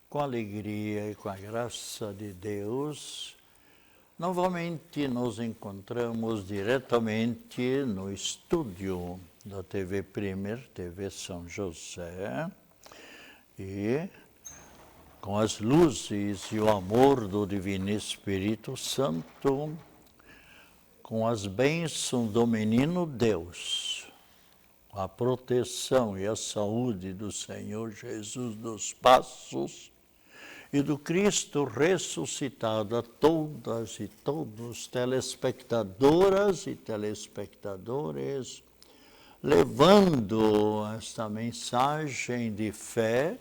Com alegria e com a graça de Deus, novamente nos encontramos diretamente no estúdio da TV Primer, TV São José, e com as luzes e o amor do Divino Espírito Santo, com as bênçãos do menino Deus, a proteção e a saúde do Senhor Jesus dos Passos e do Cristo ressuscitado a todas e todos, telespectadoras e telespectadores, levando esta mensagem de fé,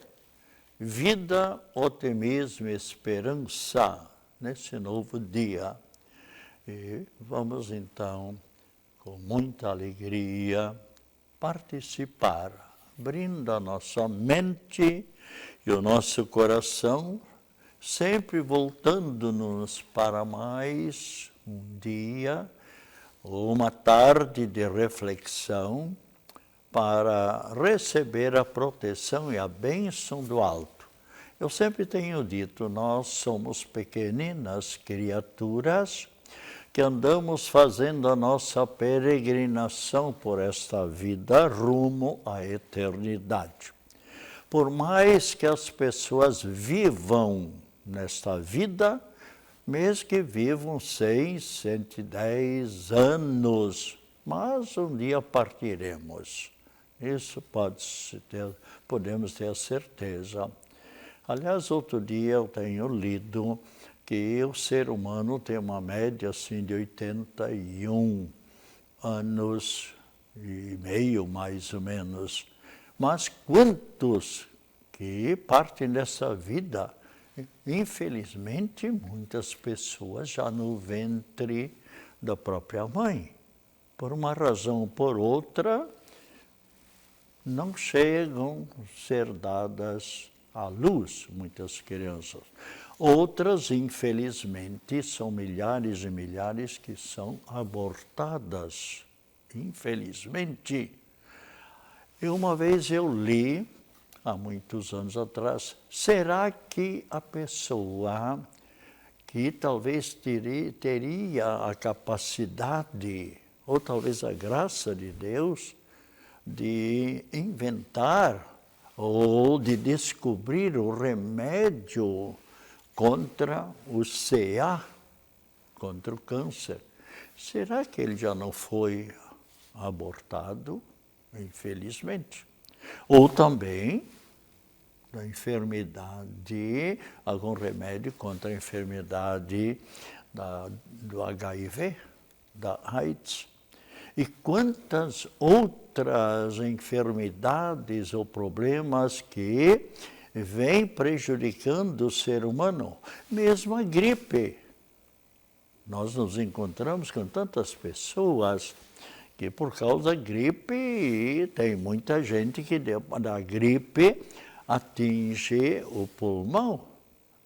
vida, otimismo e esperança nesse novo dia. E vamos então, com muita alegria, participar, abrindo a nossa mente e o nosso coração, sempre voltando-nos para mais um dia, ou uma tarde de reflexão, para receber a proteção e a bênção do alto. Eu sempre tenho dito, nós somos pequeninas criaturas, que andamos fazendo a nossa peregrinação por esta vida rumo à eternidade. Por mais que as pessoas vivam nesta vida, mesmo que vivam 100, 110 anos, mas um dia partiremos. Isso podemos ter a certeza. Aliás, outro dia eu tenho lido que o ser humano tem uma média assim de 81 anos e meio, mais ou menos. Mas quantos que partem dessa vida? Infelizmente, muitas pessoas já no ventre da própria mãe. Por uma razão ou por outra, não chegam a ser dadas à luz, muitas crianças. Outras, infelizmente, são milhares e milhares que são abortadas, infelizmente. E uma vez eu li, há muitos anos atrás, será que a pessoa que talvez teria a capacidade, ou talvez a graça de Deus, de inventar ou de descobrir o remédio contra o CA, contra o câncer. Será que ele já não foi abortado? Infelizmente. Ou também da enfermidade, algum remédio contra a enfermidade do HIV, da AIDS. E quantas outras enfermidades ou problemas que vem prejudicando o ser humano, mesmo a gripe. Nós nos encontramos com tantas pessoas que por causa da gripe, tem muita gente que da gripe atinge o pulmão.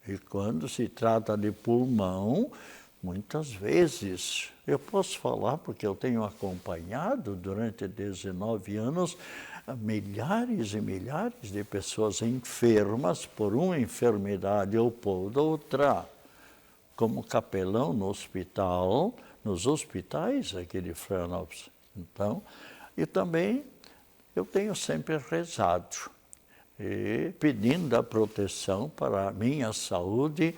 E quando se trata de pulmão, muitas vezes, eu posso falar porque eu tenho acompanhado durante 19 anos, milhares e milhares de pessoas enfermas por uma enfermidade ou por outra, como capelão no hospital, nos hospitais aqui de Florianópolis. Então, e também eu tenho sempre rezado, e pedindo a proteção para a minha saúde,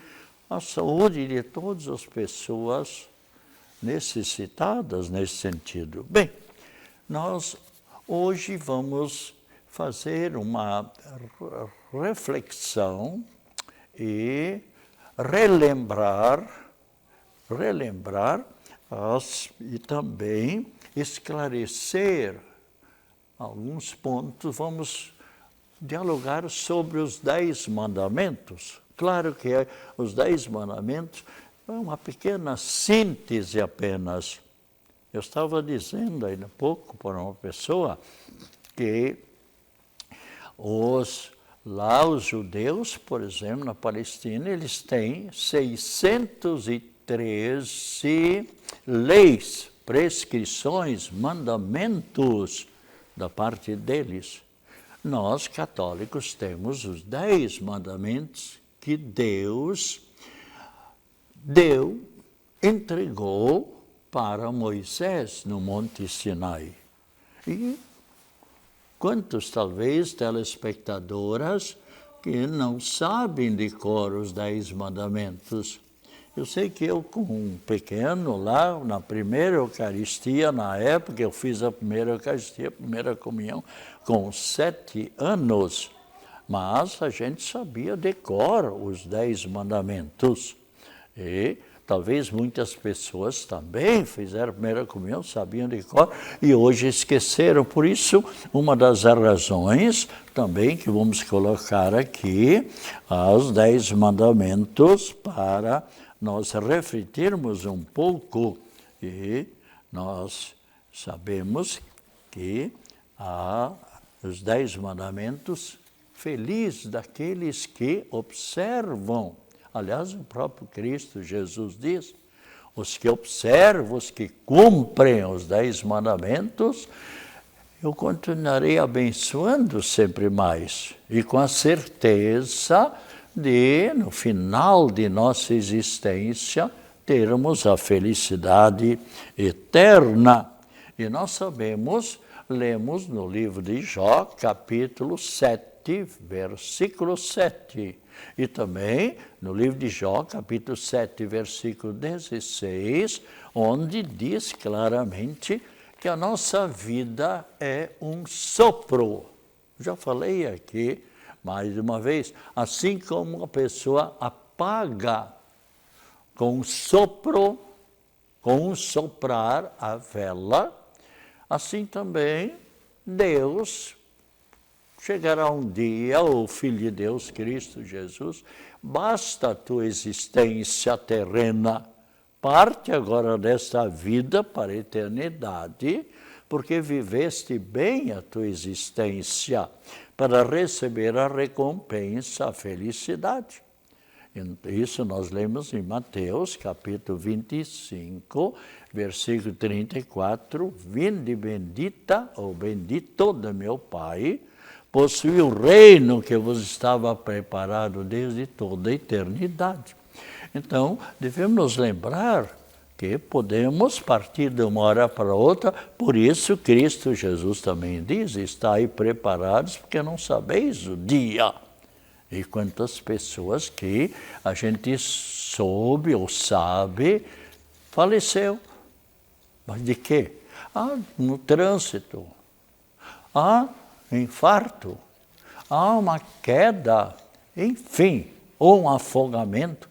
a saúde de todas as pessoas necessitadas nesse sentido. Bem, nós hoje vamos fazer uma reflexão e relembrar e também esclarecer alguns pontos. Vamos dialogar sobre os 10 mandamentos. Claro que os 10 mandamentos é uma pequena síntese apenas. Eu estava dizendo ainda há pouco para uma pessoa que os judeus, por exemplo, na Palestina, eles têm 613 leis, prescrições, mandamentos da parte deles. nós católicos temos os 10 mandamentos que Deus entregou para Moisés no Monte Sinai. E quantos, talvez, telespectadoras que não sabem de cor os 10 mandamentos? Eu sei que eu, com um pequeno, lá na primeira Eucaristia, na época eu fiz a primeira Eucaristia, a primeira comunhão, com 7 anos, mas a gente sabia de cor os 10 mandamentos. E talvez muitas pessoas também fizeram a primeira comunhão, sabiam de cor, e hoje esqueceram. Por isso, uma das razões também que vamos colocar aqui, os 10 mandamentos, para nós refletirmos um pouco, e nós sabemos que os 10 mandamentos, feliz daqueles que observam. Aliás, o próprio Cristo Jesus diz, os que observam, os que cumprem os 10 mandamentos, eu continuarei abençoando sempre mais, e com a certeza de, no final de nossa existência, termos a felicidade eterna. E nós sabemos, lemos no livro de Jó, capítulo 7, versículo 7. E também no livro de Jó, capítulo 7, versículo 16, onde diz claramente que a nossa vida é um sopro. Já falei aqui, mais uma vez, assim como a pessoa apaga com um sopro, com um soprar a vela, assim também Deus chegará um dia, o Filho de Deus, Cristo Jesus, basta a tua existência terrena, parte agora desta vida para a eternidade, porque viveste bem a tua existência, para receber a recompensa, a felicidade. Isso nós lemos em Mateus, capítulo 25, versículo 34, vinde bendita ou bendito de meu Pai, possui o reino que vos estava preparado desde toda a eternidade. Então, devemos nos lembrar que podemos partir de uma hora para outra, por isso Cristo Jesus também diz, estai preparados, porque não sabeis o dia. E quantas pessoas que a gente soube ou sabe, faleceu. Mas de quê? No trânsito. Infarto, uma queda, enfim, ou um afogamento.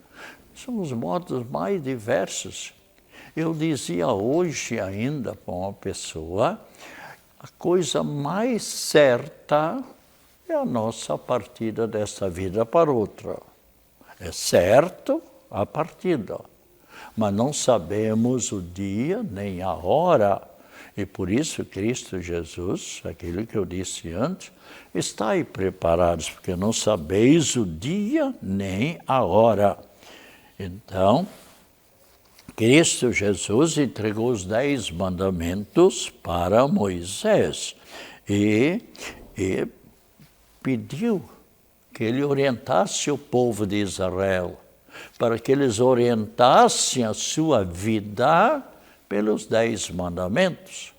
São os modos mais diversos. Eu dizia hoje ainda para uma pessoa, a coisa mais certa é a nossa partida desta vida para outra. É certo a partida, mas não sabemos o dia nem a hora. E por isso Cristo Jesus, aquilo que eu disse antes, está aí preparados, porque não sabeis o dia nem a hora. Então, Cristo Jesus entregou os 10 mandamentos para Moisés e pediu que ele orientasse o povo de Israel, para que eles orientassem a sua vida pelos 10 mandamentos.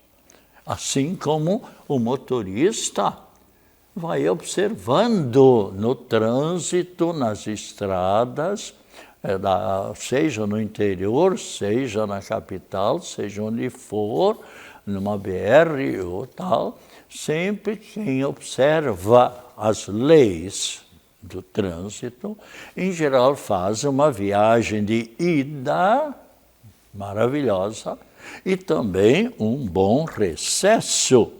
Assim como o motorista vai observando no trânsito, nas estradas, seja no interior, seja na capital, seja onde for, numa BR ou tal, sempre quem observa as leis do trânsito, em geral faz uma viagem de ida maravilhosa e também um bom recesso.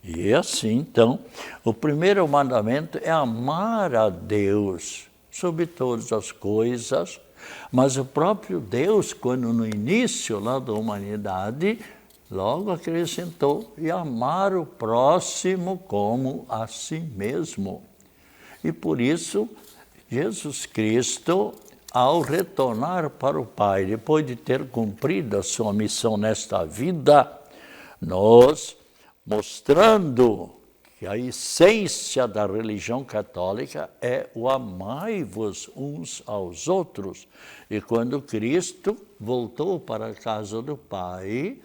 E assim, então, o primeiro mandamento é amar a Deus sobre todas as coisas, mas o próprio Deus, quando no início lá da humanidade, logo acrescentou, e amar o próximo como a si mesmo. E por isso, Jesus Cristo, ao retornar para o Pai, depois de ter cumprido a sua missão nesta vida, nos mostrando que a essência da religião católica é o amai-vos uns aos outros. E quando Cristo voltou para a casa do Pai,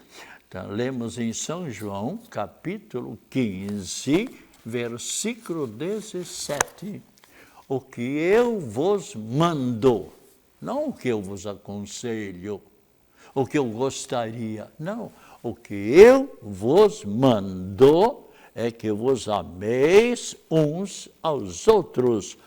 então, lemos em São João, capítulo 15, versículo 17. O que eu vos mando, não o que eu vos aconselho, o que eu gostaria, não. O que eu vos mando é que vos ameis uns aos outros.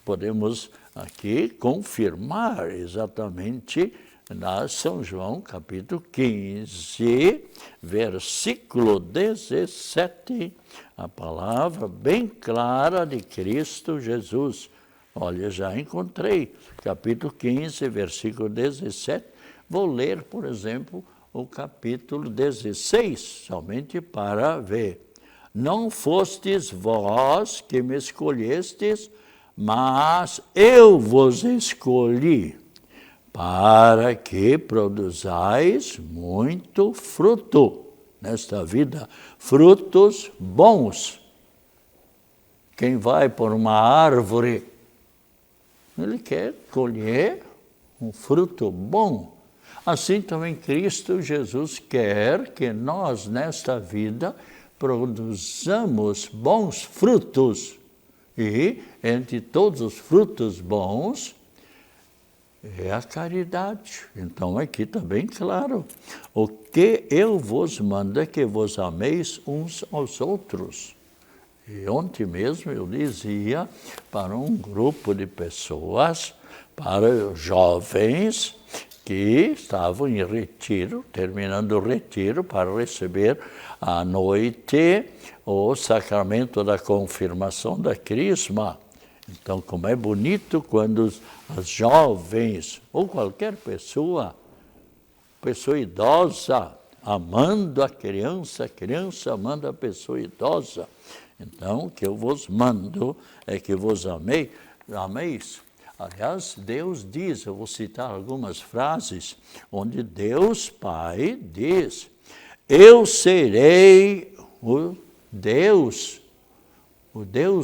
Podemos aqui confirmar exatamente na São João, capítulo 15, versículo 17, a palavra bem clara de Cristo Jesus. Olha, já encontrei, capítulo 15, versículo 17. Vou ler, por exemplo, o capítulo 16, somente para ver. Não fostes vós que me escolhestes, mas eu vos escolhi, para que produzais muito fruto nesta vida, frutos bons. Quem vai por uma árvore, ele quer colher um fruto bom. Assim também Cristo Jesus quer que nós, nesta vida, produzamos bons frutos. E, entre todos os frutos bons, é a caridade. Então, aqui está bem claro. O que eu vos mando é que vos ameis uns aos outros. E ontem mesmo eu dizia para um grupo de pessoas, para jovens que estavam em retiro, terminando o retiro, para receber à noite o sacramento da confirmação da crisma. Então, como é bonito quando as jovens, ou qualquer pessoa idosa, amando a criança amando a pessoa idosa. Então, o que eu vos mando é que vos ameis. Aliás, Deus diz, eu vou citar algumas frases, onde Deus Pai diz, eu serei o Deus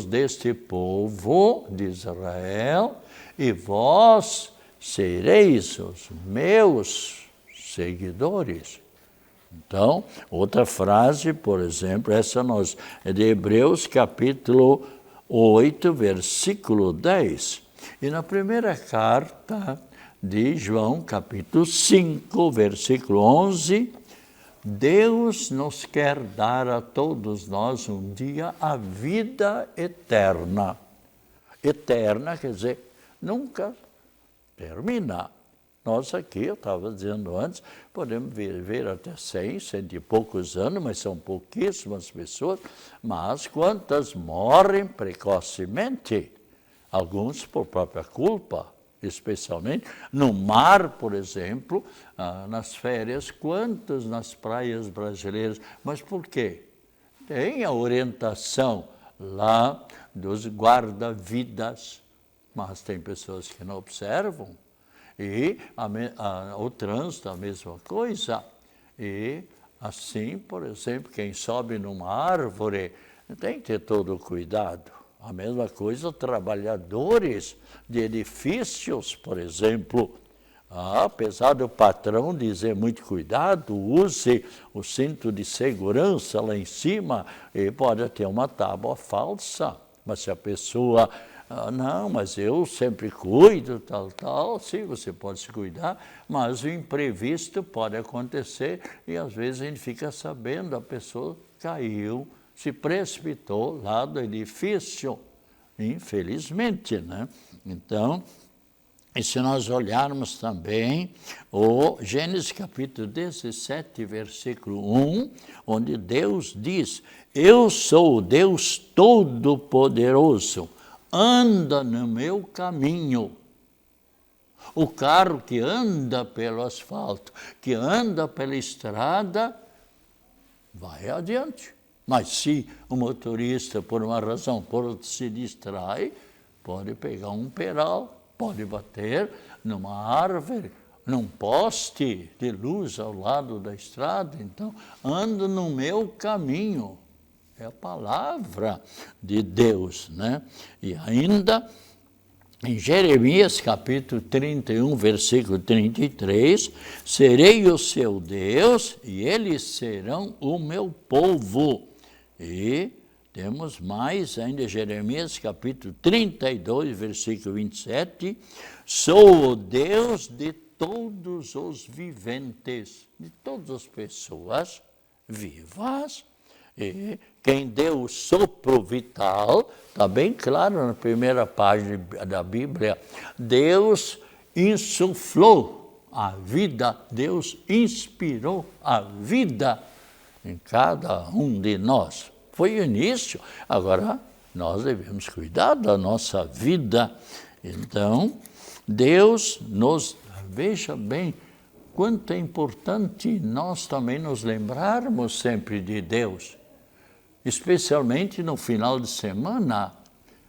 deste povo de Israel, e vós sereis os meus seguidores. Então, outra frase, por exemplo, essa é de Hebreus capítulo 8, versículo 10. E na primeira carta de João, capítulo 5, versículo 11, Deus nos quer dar a todos nós um dia a vida eterna. Eterna quer dizer, nunca termina. Nós aqui, eu estava dizendo antes, podemos viver até 100 e poucos anos, mas são pouquíssimas pessoas. Mas quantas morrem precocemente? Alguns por própria culpa, especialmente no mar, por exemplo, nas férias, quantos nas praias brasileiras. Mas por quê? Tem a orientação lá dos guarda-vidas, mas tem pessoas que não observam. E o trânsito, a mesma coisa. E assim, por exemplo, quem sobe numa árvore tem que ter todo o cuidado. A mesma coisa, trabalhadores de edifícios, por exemplo. Apesar do patrão dizer muito cuidado, use o cinto de segurança lá em cima, e pode ter uma tábua falsa. Mas se a pessoa, não, mas eu sempre cuido, tal, sim, você pode se cuidar, mas o imprevisto pode acontecer e às vezes a gente fica sabendo, a pessoa caiu, se precipitou lá do edifício, infelizmente, né? Então, e se nós olharmos também o Gênesis capítulo 17, versículo 1, onde Deus diz, eu sou o Deus Todo-Poderoso, anda no meu caminho. O carro que anda pelo asfalto, que anda pela estrada, vai adiante. Mas se o motorista, por uma razão, por outra, se distrai, pode pegar um peral, pode bater numa árvore, num poste de luz ao lado da estrada. Então, anda no meu caminho. É a palavra de Deus, né? E ainda em Jeremias capítulo 31, versículo 33, serei o seu Deus e eles serão o meu povo. E temos mais ainda Jeremias capítulo 32, versículo 27, sou o Deus de todos os viventes, de todas as pessoas vivas. E quem deu o sopro vital, está bem claro na primeira página da Bíblia, Deus insuflou a vida, Deus inspirou a vida em cada um de nós. Foi o início, agora nós devemos cuidar da nossa vida. Então, Deus nos, veja bem, quanto é importante nós também nos lembrarmos sempre de Deus. Especialmente no final de semana,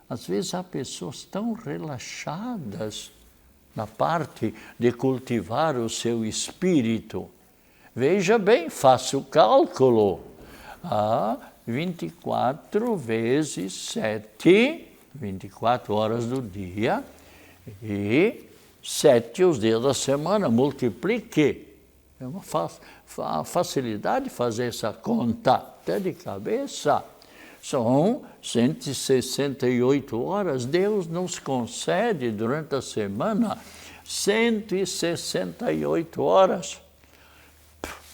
às vezes há pessoas tão relaxadas na parte de cultivar o seu espírito. Veja bem, faça o cálculo. 24 vezes 7, 24 horas do dia e 7 os dias da semana, multiplique. É uma facilidade fazer essa conta, até de cabeça. São 168 horas. Deus nos concede durante a semana 168 horas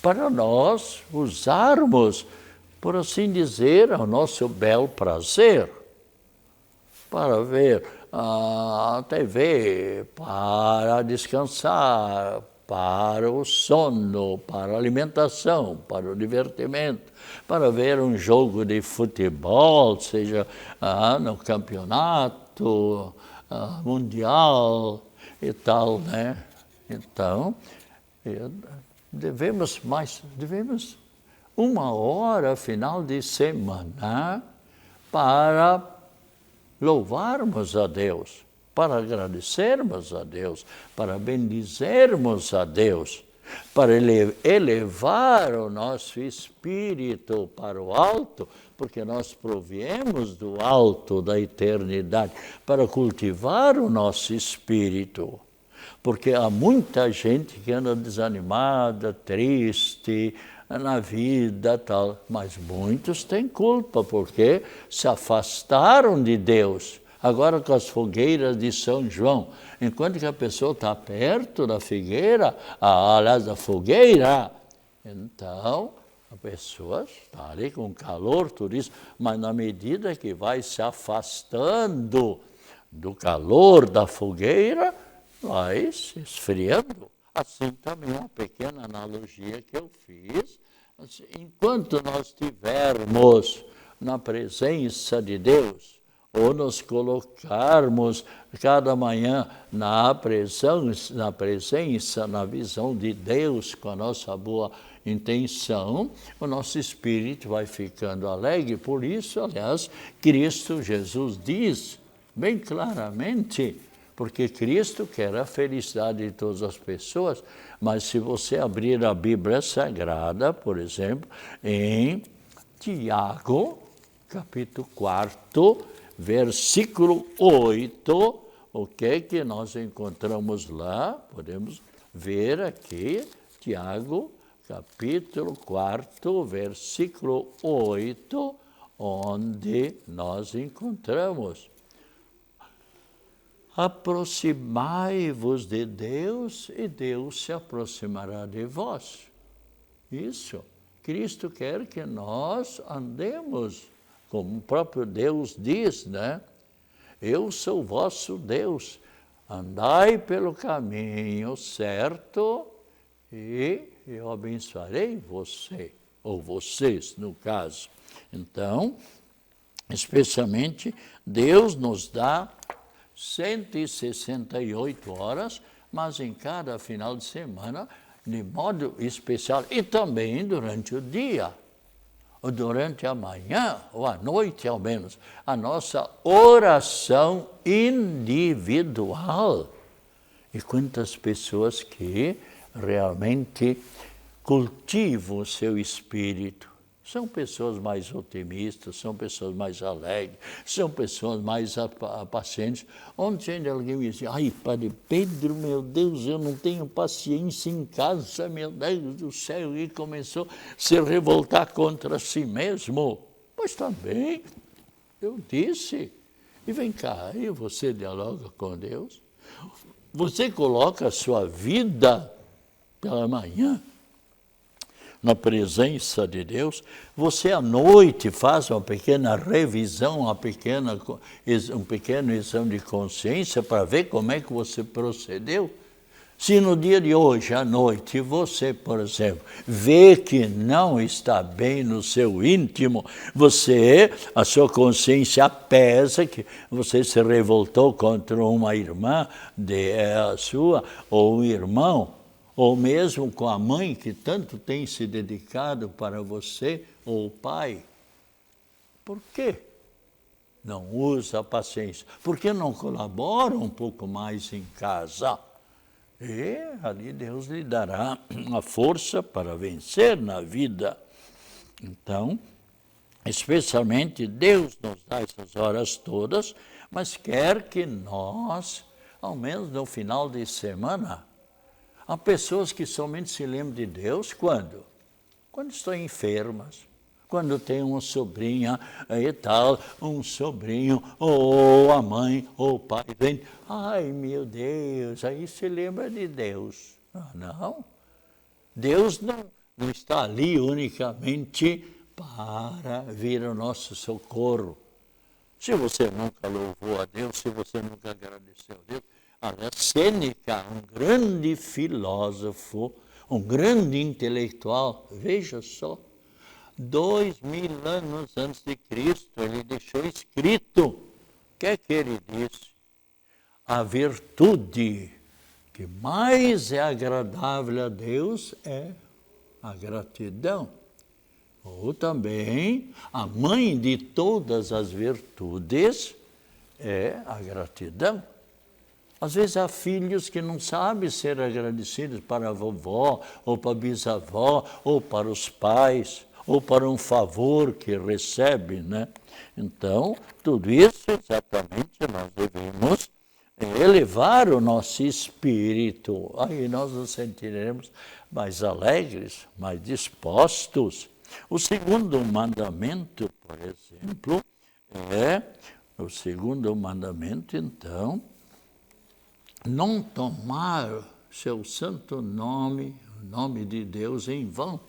para nós usarmos, por assim dizer, ao nosso bel prazer, para ver a TV, para descansar, para o sono, para a alimentação, para o divertimento, para ver um jogo de futebol, seja no campeonato mundial e tal, né? Então, devemos uma hora final de semana para louvarmos a Deus, para agradecermos a Deus, para bendizermos a Deus, para elevar o nosso espírito para o alto, porque nós proviemos do alto da eternidade, para cultivar o nosso espírito. Porque há muita gente que anda desanimada, triste na vida, tal, mas muitos têm culpa, porque se afastaram de Deus. Agora com as fogueiras de São João, enquanto que a pessoa está perto da figueira, aliás, da fogueira, então a pessoa está ali com calor, tudo isso, mas na medida que vai se afastando do calor da fogueira, vai se esfriando. Assim também uma pequena analogia que eu fiz, assim, enquanto nós estivermos na presença de Deus, ou nos colocarmos cada manhã na presença, na visão de Deus, com a nossa boa intenção, o nosso espírito vai ficando alegre. Por isso, aliás, Cristo Jesus diz bem claramente, porque Cristo quer a felicidade de todas as pessoas, mas se você abrir a Bíblia Sagrada, por exemplo, em Tiago, capítulo 4, versículo 8, o que nós encontramos lá? Podemos ver aqui, Tiago, capítulo 4, versículo 8, onde nós encontramos: aproximai-vos de Deus e Deus se aproximará de vós. Isso, Cristo quer que nós andemos, como o próprio Deus diz, né? Eu sou o vosso Deus, andai pelo caminho certo e eu abençoarei você, ou vocês, no caso. Então, especialmente, Deus nos dá 168 horas, mas em cada final de semana, de modo especial, e também durante o dia, ou durante a manhã, ou à noite ao menos, a nossa oração individual. E quantas pessoas que realmente cultivam o seu espírito, São pessoas mais otimistas, são pessoas mais alegres, são pessoas mais pacientes. Ontem alguém me disse, ai, Padre Pedro, meu Deus, eu não tenho paciência em casa, meu Deus do céu, e começou a se revoltar contra si mesmo. Pois também, eu disse, e vem cá, e você dialoga com Deus? Você coloca a sua vida pela manhã na presença de Deus, você à noite faz uma pequena revisão, um pequeno exame de consciência para ver como é que você procedeu. Se no dia de hoje, à noite, você, por exemplo, vê que não está bem no seu íntimo, a sua consciência pesa que você se revoltou contra uma irmã sua ou um irmão, ou mesmo com a mãe que tanto tem se dedicado para você, ou o pai. Por quê não usa a paciência? Por que não colabora um pouco mais em casa? E ali Deus lhe dará a força para vencer na vida. Então, especialmente Deus nos dá essas horas todas, mas quer que nós, ao menos no final de semana, há pessoas que somente se lembram de Deus quando? Quando estão enfermas, quando tem uma sobrinha e tal, um sobrinho, ou a mãe, ou o pai vem, ai meu Deus, aí se lembra de Deus. Não, Deus não está ali unicamente para vir ao nosso socorro. Se você nunca louvou a Deus, se você nunca agradeceu a Deus, aliás, Sêneca, um grande filósofo, um grande intelectual, veja só, 2000 anos antes de Cristo, ele deixou escrito, o que é que ele disse? A virtude que mais é agradável a Deus é a gratidão. Ou também, a mãe de todas as virtudes é a gratidão. Às vezes há filhos que não sabem ser agradecidos para a vovó, ou para a bisavó, ou para os pais, ou para um favor que recebe, né? Então, tudo isso exatamente nós devemos elevar o nosso espírito. Aí nós nos sentiremos mais alegres, mais dispostos. O segundo mandamento, por exemplo, o segundo mandamento, então, não tomar seu santo nome, o nome de Deus, em vão.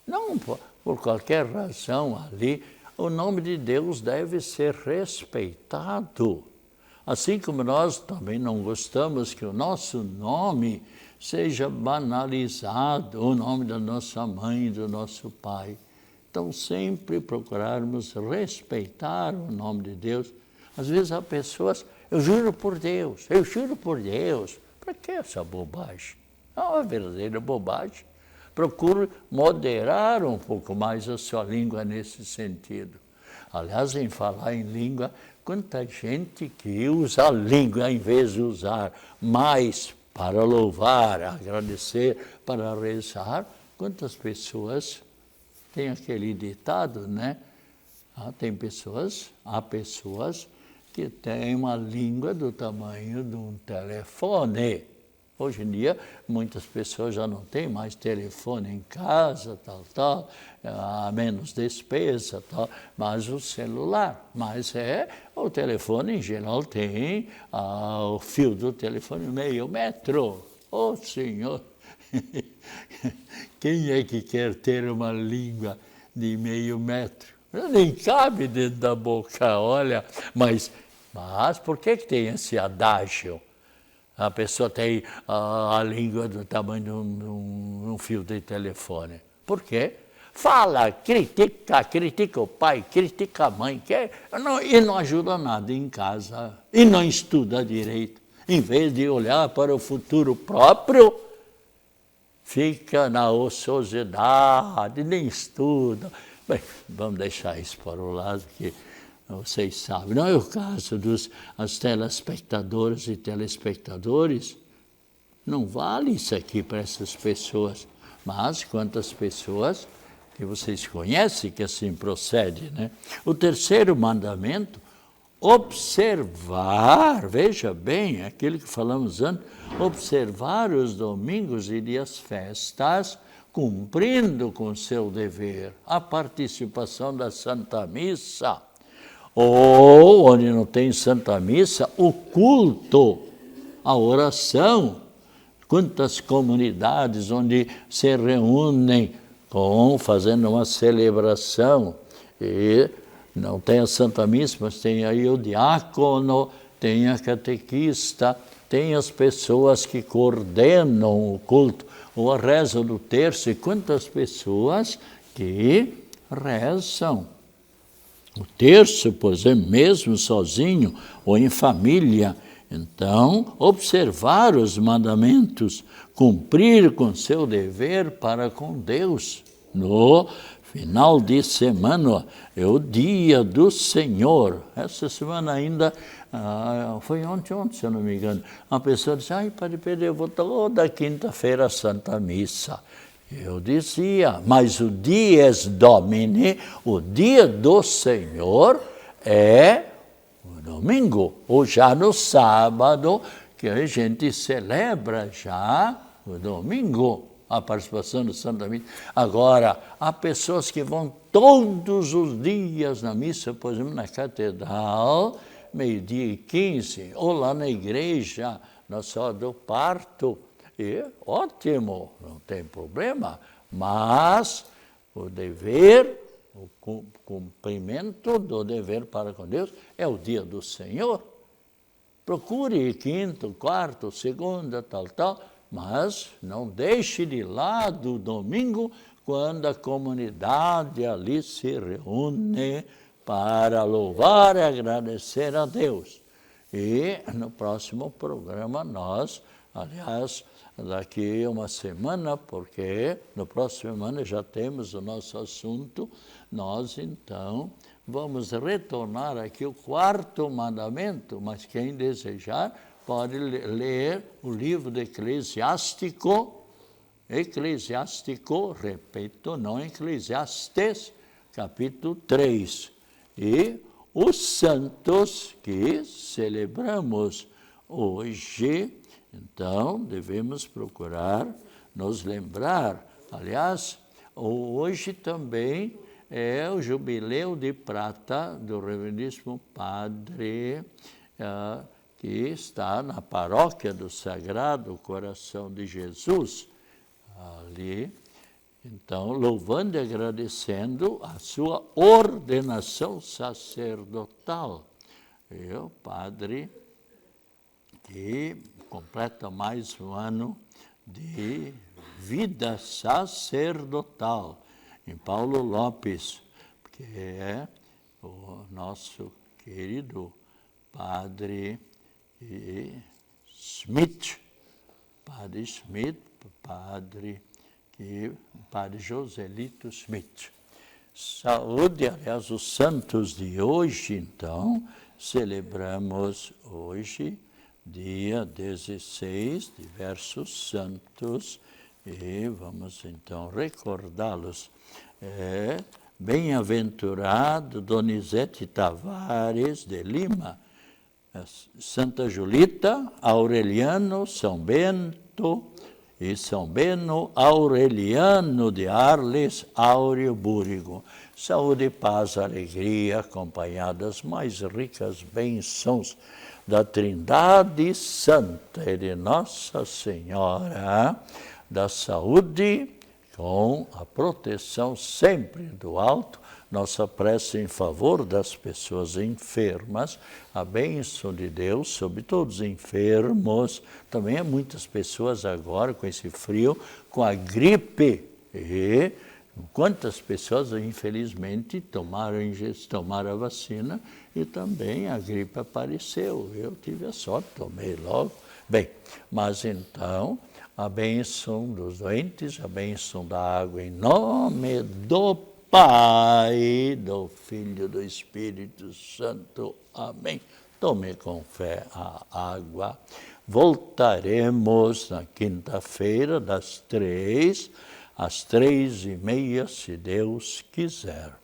Não por qualquer razão ali, o nome de Deus deve ser respeitado. Assim como nós também não gostamos que o nosso nome seja banalizado, o nome da nossa mãe, do nosso pai. Então, sempre procurarmos respeitar o nome de Deus. Às vezes há pessoas, eu juro por Deus. Para que essa bobagem? É uma verdadeira bobagem. Procure moderar um pouco mais a sua língua nesse sentido. Aliás, em falar em língua, quanta gente que usa a língua em vez de usar mais para louvar, agradecer, para rezar. Quantas pessoas têm aquele ditado, né? Há pessoas que têm uma língua do tamanho de um telefone. Hoje em dia, muitas pessoas já não têm mais telefone em casa, tal, há menos despesa, tal, mas o celular. Mas o telefone, em geral, tem o fio do telefone meio metro. Oh, senhor! Quem é que quer ter uma língua de meio metro? Nem cabe dentro da boca, olha. Mas por que tem esse adágio? A pessoa tem a língua do tamanho de um fio de telefone. Por quê? Fala, critica o pai, critica a mãe, e não ajuda nada em casa, e não estuda direito. Em vez de olhar para o futuro próprio, fica na ociosidade, nem estuda. Bem, vamos deixar isso para o lado, que vocês sabem. Não é o caso dos telespectadoras e telespectadores. Não vale isso aqui para essas pessoas. Mas quantas pessoas que vocês conhecem, que assim procede, né? O terceiro mandamento, observar, veja bem, aquilo que falamos antes, observar os domingos e dias festas, cumprindo com seu dever, a participação da Santa Missa, ou, onde não tem Santa Missa, o culto, a oração. Quantas comunidades onde se reúnem fazendo uma celebração, e não tem a Santa Missa, mas tem aí o diácono, tem a catequista, tem as pessoas que coordenam o culto, ou a reza do terço, e quantas pessoas que rezam o terço, por exemplo, mesmo sozinho ou em família. Então, observar os mandamentos, cumprir com seu dever para com Deus. No final de semana é o dia do Senhor. Essa semana ainda, foi ontem, se eu não me engano, uma pessoa disse, Padre Pedro, eu vou toda quinta-feira à Santa Missa. Eu dizia, mas o dies Domini, o dia do Senhor, é o domingo, ou já no sábado, que a gente celebra já o domingo, a participação do Santa Missa. Agora, há pessoas que vão todos os dias na missa, por exemplo, na catedral, 12h15, ou lá na igreja, na Senhora do Parto. E ótimo, não tem problema, mas o dever, o cumprimento do dever para com Deus é o dia do Senhor. Procure quinto, quarto, segunda, tal, mas não deixe de lado o domingo, quando a comunidade ali se reúne para louvar e agradecer a Deus. E no próximo programa nós, aliás, daqui uma semana, porque no próximo semana já temos o nosso assunto, nós então vamos retornar aqui o quarto mandamento, mas quem desejar pode ler o livro de Eclesiástico, repito, não Eclesiastes, capítulo 3. E os santos que celebramos hoje, então, devemos procurar nos lembrar. Aliás, hoje também é o jubileu de prata do reverendíssimo padre que está na paróquia do Sagrado Coração de Jesus, ali. Então, louvando e agradecendo a sua ordenação sacerdotal. E o padre que completa mais um ano de vida sacerdotal, em Paulo Lopes, que é o nosso querido padre Smith, padre Joselito Smith. Saúde, aliás, os santos de hoje, então, celebramos hoje, dia 16, diversos santos, e vamos então recordá-los. Bem-aventurado Donizete Tavares de Lima, Santa Julita, Aureliano, São Bento e São Beno Aureliano de Arles, Áureo Búrigo. Saúde, paz, alegria, acompanhadas mais ricas bênçãos da Trindade Santa e de Nossa Senhora da Saúde, com a proteção sempre do alto, nossa prece em favor das pessoas enfermas, a bênção de Deus sobre todos os enfermos. Também há muitas pessoas agora com esse frio, com a gripe, e quantas pessoas, infelizmente, tomaram a vacina e também a gripe apareceu. Eu tive a sorte, tomei logo. Bem, mas então, a bênção dos doentes, a bênção da água, em nome do Pai, do Filho e do Espírito Santo. Amém. Tome com fé a água. Voltaremos na quinta-feira, das 3 às 3h30, se Deus quiser.